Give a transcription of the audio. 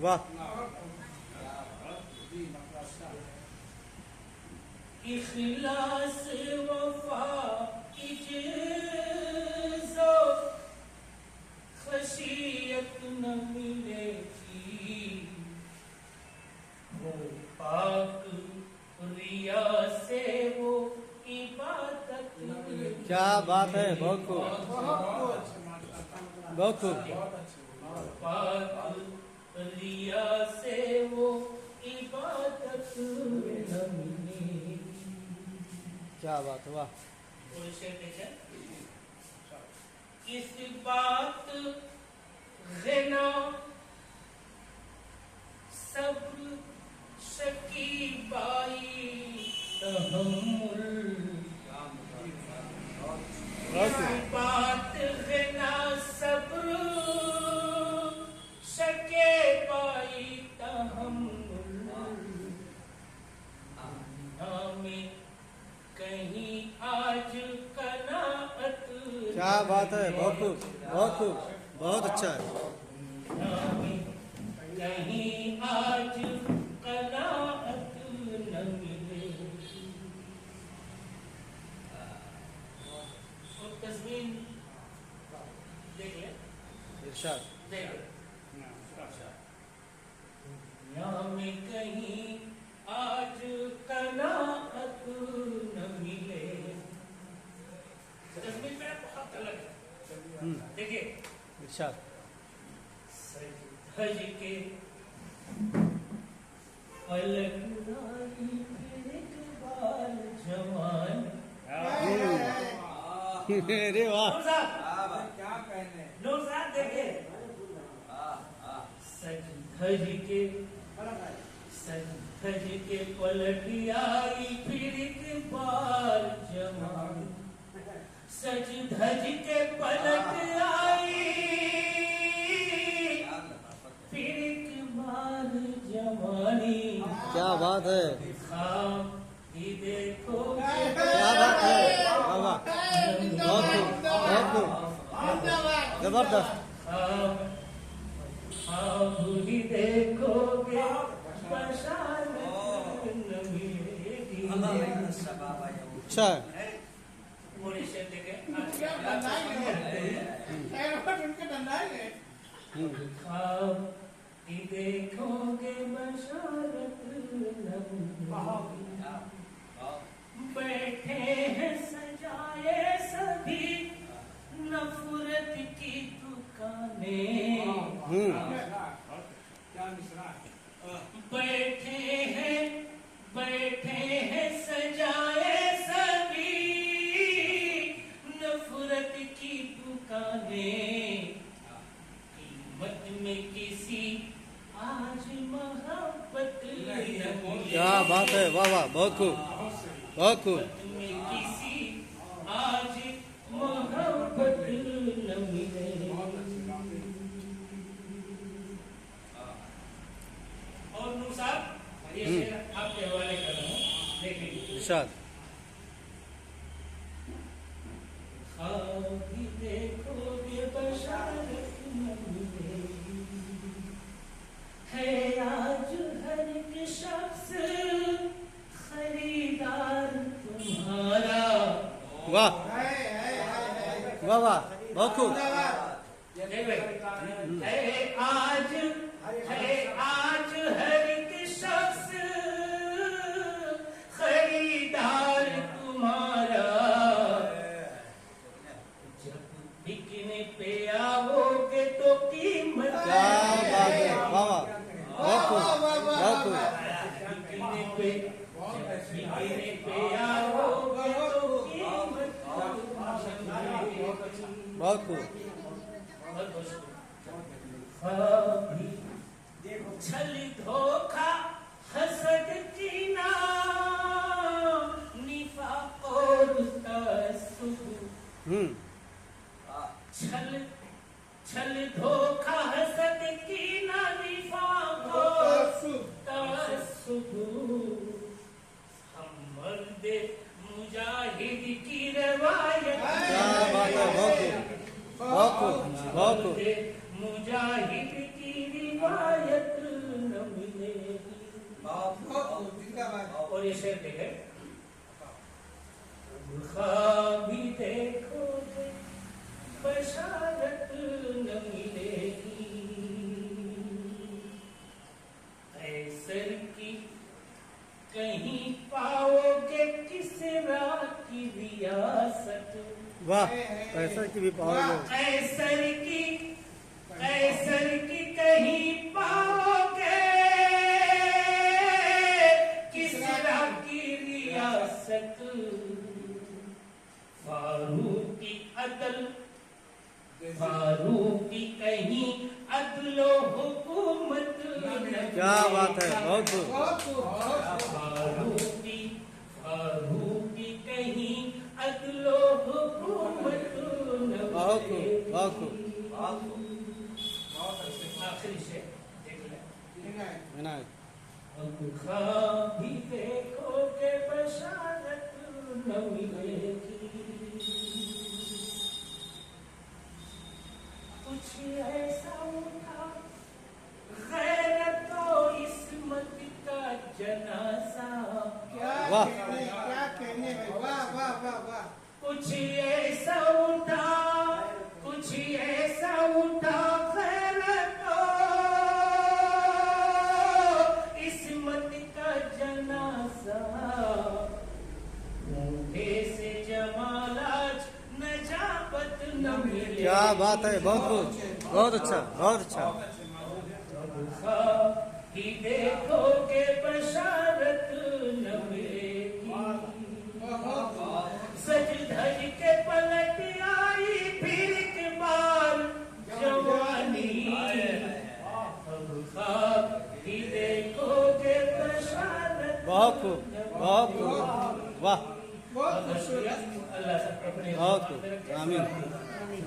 वाह। इखलास वफा इज्जो खशियत न मिलेगी, वो पाक रिया से वो इबादत। क्या बात है, बहुत खूब, बहुत खूब। पाक रिया से वो इबादत न मिलेगी। क्या बात, वाह। और शेर देखें, इस बात ग़िना सब्र शकीबाई तहम्मुल। इस बात ग़िना सब्र शकीबाई तहम्मुल। हमें कहीं आज कनाअत। क्या बात है, बहुत खूब, बहुत खूब, बहुत अच्छा है। कहीं आज कनाअत न मिले। और तस्वीर देख ले, इरशाद। देख ले। यहाँ में कहीं आज कनाअत न मिले। तस्वीर में बहुत अलग है, देखिए। इरशाद। सज के पलक लाई फिर एक बार जवान। अरे वाह। नूर साहब, नूर साहब देखिए, सज धज के पलट आई फिर एक बार जवान। सज धज के पलट आई फिर एक बार जवानी। क्या बात है, खाब ही देखो, क्या बात है, वाह वाह, बहुत खूब, बहुत खूब, जबरदस्त। खाब ही देखोगे बशारत न मिलेगी। अच्छा है। और इसे देखे खाब ही देखोगे बशारत न मिलेगी। बैठे हैं सजाए सभी नफरत की दुकानें। बैठे हैं सजाए सभी नफरत की दुकानें। कीमत में किसी आज मोहब्बत नहीं। क्या बात है, वाह वाह, बहुत खूब, बहुत खूब। में किसी आज मोहब्बत न मिले। और नूर साहब, ये शेर आपके हवाले कर रहा हूँ, देख लीजिए। इरशाद। ख्वाब ही देखोगे बशारत न मिलेगी। है आज हर एक शख्स खरीदार तुम्हारा। वाह वाह वाह, बहुत खूब। है आज हर एक शख्स खरीदार तुम्हारा। जब बिकने पे आओगे तो कीमत। क्या बात है, वाह वाह, बहुत खूब, बहुत खूब। बिकने पे आओगे तो कीमत। बहुत खूब। छल धोखा हसद कीना निफाक और तअस्सुब। छल धोखा हसद कीना निफाक और तअस्सुब। हम मर्द मुजाहिद की रवायत। क्या बात है, बहुत खूब, बहुत खूब, बहुत खूब। मुजाहिद की रिवायत और ये शेर देखे भी देखोगे बशारत न मिलेगी, कैसर की कहीं पाओगे किसरा की रियासत। वाह, कैसर की भी पाओगे। कैसर की कहीं पाओगे किसरा की रियासत। फारूकी कहीं अदलो हुकूमत। क्या बात है, बहुत फारूकी कहीं अदलो हुकूमत। बहुत बहुत आखिरी से देख ले विनायक। भी देखोगे बशारत न मिलेगी, कुछ ऐसा उठा गैरत तो इस्मत का जनाजा। वाह। क्या कहने भाई, वाह वाह वाह वाह। कुछ ऐसा उठा गैरत तो इस्मत का जनाजा। मुंडे से जमालाज नजाबत न मिले। क्या बात है, बहुत बहुत अच्छा, बहुत अच्छा। ही देखोगे बशारत न मिलेगी, सज धज के पलट आई फिर के बार जवानी। ही देखोगे बशारत। बहुत खूब, बहुत खूब, वाह, बहुत खूबसूरत। अल्लाह सब अपने बहुत खूब, आमीन। आमीन।